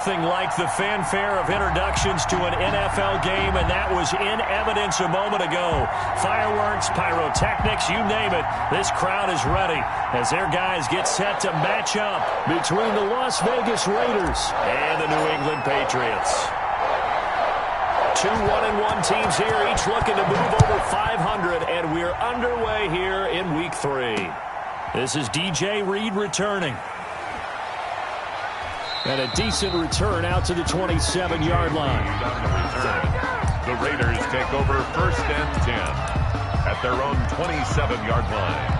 Nothing like the fanfare of introductions to an NFL game, and that was in evidence a moment ago. Fireworks, pyrotechnics, you name it. This crowd is ready as their guys get set to match up between the Las Vegas Raiders and the New England Patriots. Two 1-1 teams here, each looking to move over 500, and we're underway here in Week 3. This is DJ Reed returning. And a decent return out to the 27-yard line. The Raiders take over 1st and 10 at their own 27-yard line.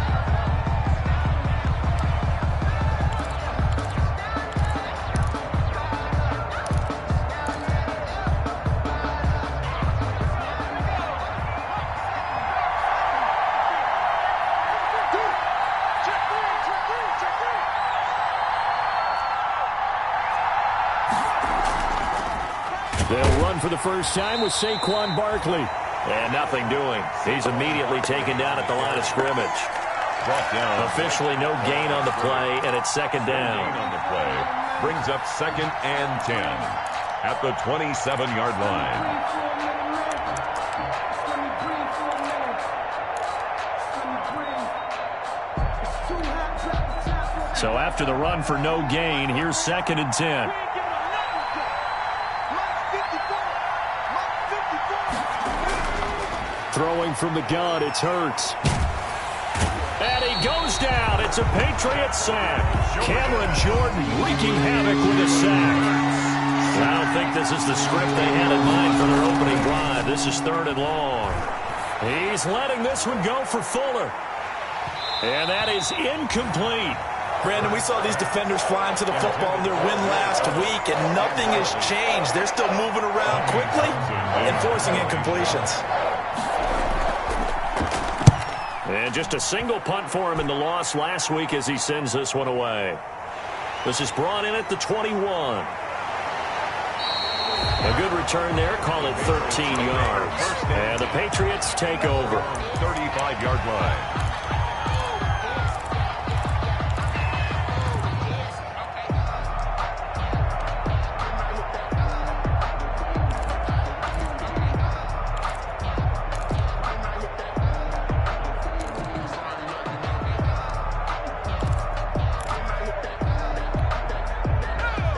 They'll run for the first time with Saquon Barkley. And nothing doing. He's immediately taken down at the line of scrimmage. Officially no gain on the play, and it's 2nd down. On the play brings up 2nd and 10 at the 27-yard line. So after the run for no gain, here's 2nd and 10. Throwing from the gun, it's Hurts. And he goes down. It's a Patriot sack. Cameron Jordan wreaking havoc with a sack. I don't think this is the script they had in mind for their opening drive. This is 3rd and long. He's letting this one go for Fuller. And that is incomplete. Brandon, we saw these defenders flying to the football in their win last week, and nothing has changed. They're still moving around quickly and forcing incompletions. And just a single punt for him in the loss last week as he sends this one away. This is brought in at the 21. A good return there. Call it 13 yards. And the Patriots take over. 35-yard line.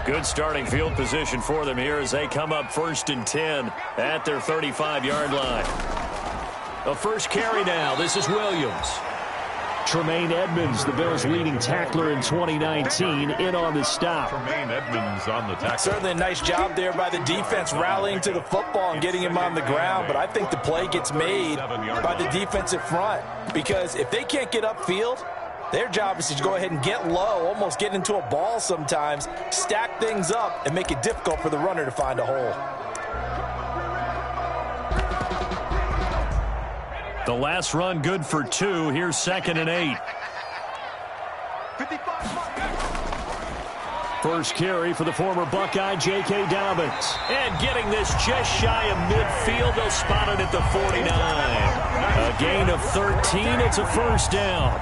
Good starting field position for them here as they come up 1st and 10 at their 35-yard line. A first carry now. This is Williams. Tremaine Edmonds, the Bills' leading tackler in 2019, in on the stop. Tremaine Edmonds on the tackle. Certainly a nice job there by the defense rallying to the football and getting him on the ground, but I think the play gets made by the defensive front because if they can't get upfield, their job is to go ahead and get low, almost get into a ball sometimes, stack things up, and make it difficult for the runner to find a hole. The last run good for 2. Here's 2nd and 8. First carry for the former Buckeye, J.K. Dobbins. And getting this just shy of midfield. They'll spot it at the 49. A gain of 13. It's a first down.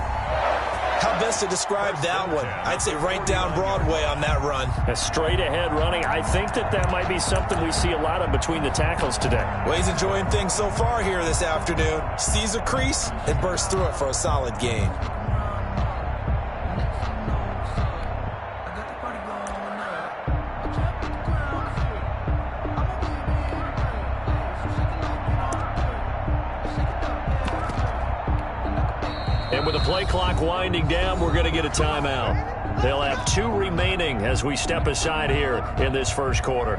How best to describe that one? I'd say right down Broadway on that run. A straight-ahead running. I think that might be something we see a lot of between the tackles today. Well, he's enjoying things so far here this afternoon. Sees a crease and bursts through it for a solid gain. And with the play clock winding down, we're going to get a timeout. They'll have 2 remaining as we step aside here in this first quarter.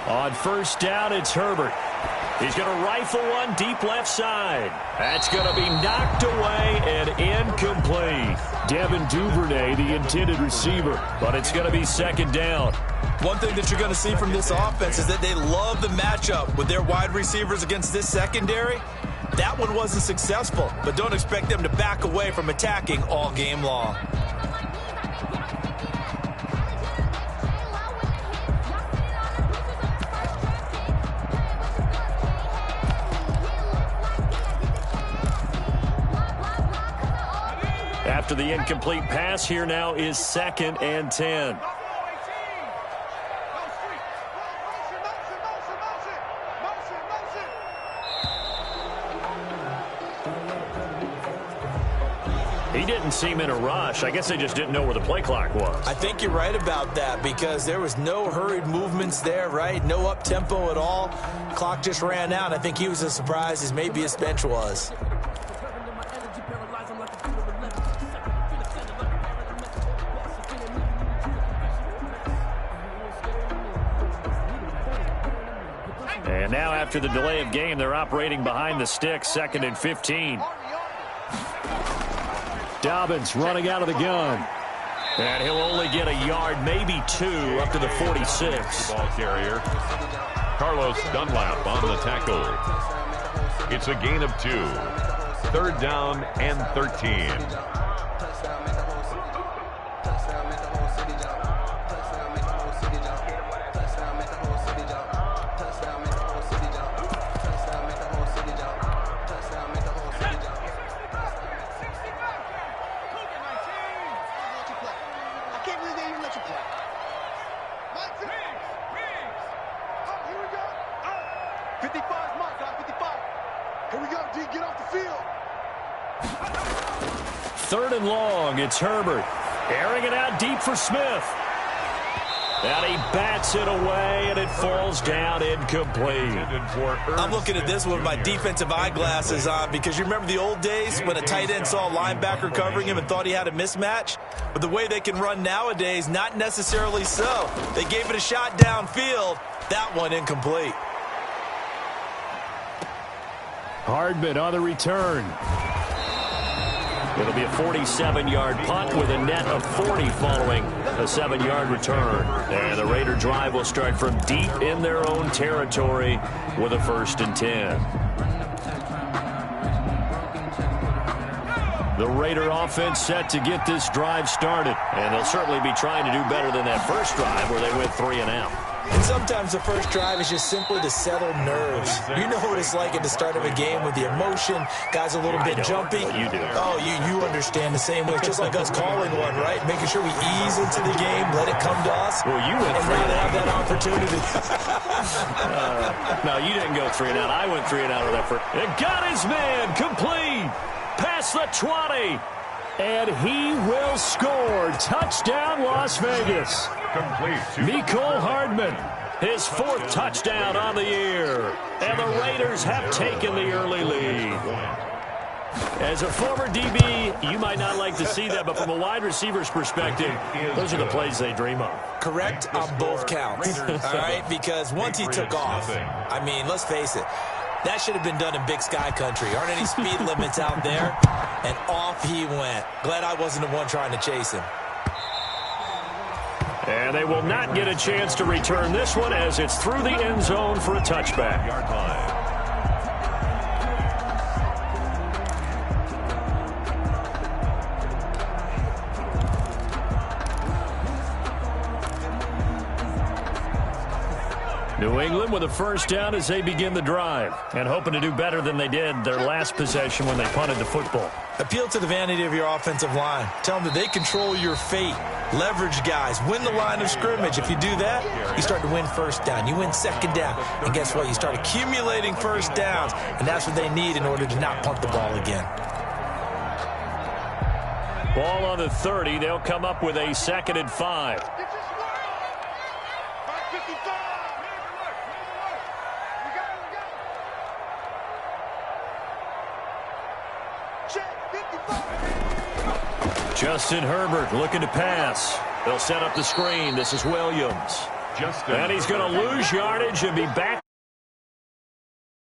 On first down, it's Herbert. He's going to rifle one deep left side. That's going to be knocked away and incomplete. Devin Duvernay, the intended receiver, but it's going to be 2nd down. One thing that you're going to see from this offense is that they love the matchup with their wide receivers against this secondary. That one wasn't successful, but don't expect them to back away from attacking all game long. after the incomplete pass. Here now is 2nd and 10. He didn't seem in a rush. I guess they just didn't know where the play clock was. I think you're right about that because there was no hurried movements there, right? No up-tempo at all. Clock just ran out. I think he was as surprised as maybe his bench was. And now after the delay of game, they're operating behind the sticks, 2nd and 15. Dobbins running out of the gun. And he'll only get a yard, maybe 2, up to the 46. Ball carrier. Carlos Dunlap on the tackle. It's a gain of 2. 3rd down and 13. Third and long, it's Herbert. Airing it out deep for Smith. And he bats it away, and it falls down incomplete. I'm looking at this one with my defensive eyeglasses on because you remember the old days when a tight end saw a linebacker covering him and thought he had a mismatch? But the way they can run nowadays, not necessarily so. They gave it a shot downfield. That one incomplete. Hardman on the return. It'll be a 47-yard punt with a net of 40 following a 7-yard return. And the Raider drive will start from deep in their own territory with a 1st and 10. The Raider offense set to get this drive started. And they'll certainly be trying to do better than that first drive where they went 3 and out. And sometimes the first drive is just simply to settle nerves. You know what it's like at the start of a game with the emotion. Guys a little bit jumpy. You do. Oh, you understand the same way. Just like us calling one, right? Making sure we ease into the game, let it come to us. Well, you went and 3 now and they out. have that opportunity. No, you didn't go 3 and out. I went 3 and out of that first. It got his man complete. Past the 20. And he will score. Touchdown, Las Vegas. Complete. Mecole Hardman, his 4th touchdown on the year. And the Raiders have taken the early lead. As a former DB, you might not like to see that, but from a wide receiver's perspective, those are the plays they dream of. Correct on both counts. All right, because once he took off, I mean, let's face it, that should have been done in Big Sky country. Aren't any speed limits out there? And off he went. Glad I wasn't the one trying to chase him. And they will not get a chance to return this one as it's through the end zone for a touchback. Yard line. New England with a 1st down as they begin the drive and hoping to do better than they did their last possession when they punted the football. Appeal to the vanity of your offensive line. Tell them that they control your fate. Leverage guys. Win the line of scrimmage. If you do that, you start to win 1st down. You win 2nd down. And guess what? You start accumulating 1st downs. And that's what they need in order to not punt the ball again. Ball on the 30. They'll come up with a 2nd and 5. Justin Herbert looking to pass. They'll set up the screen. This is Williams. And he's going to lose yardage and be back.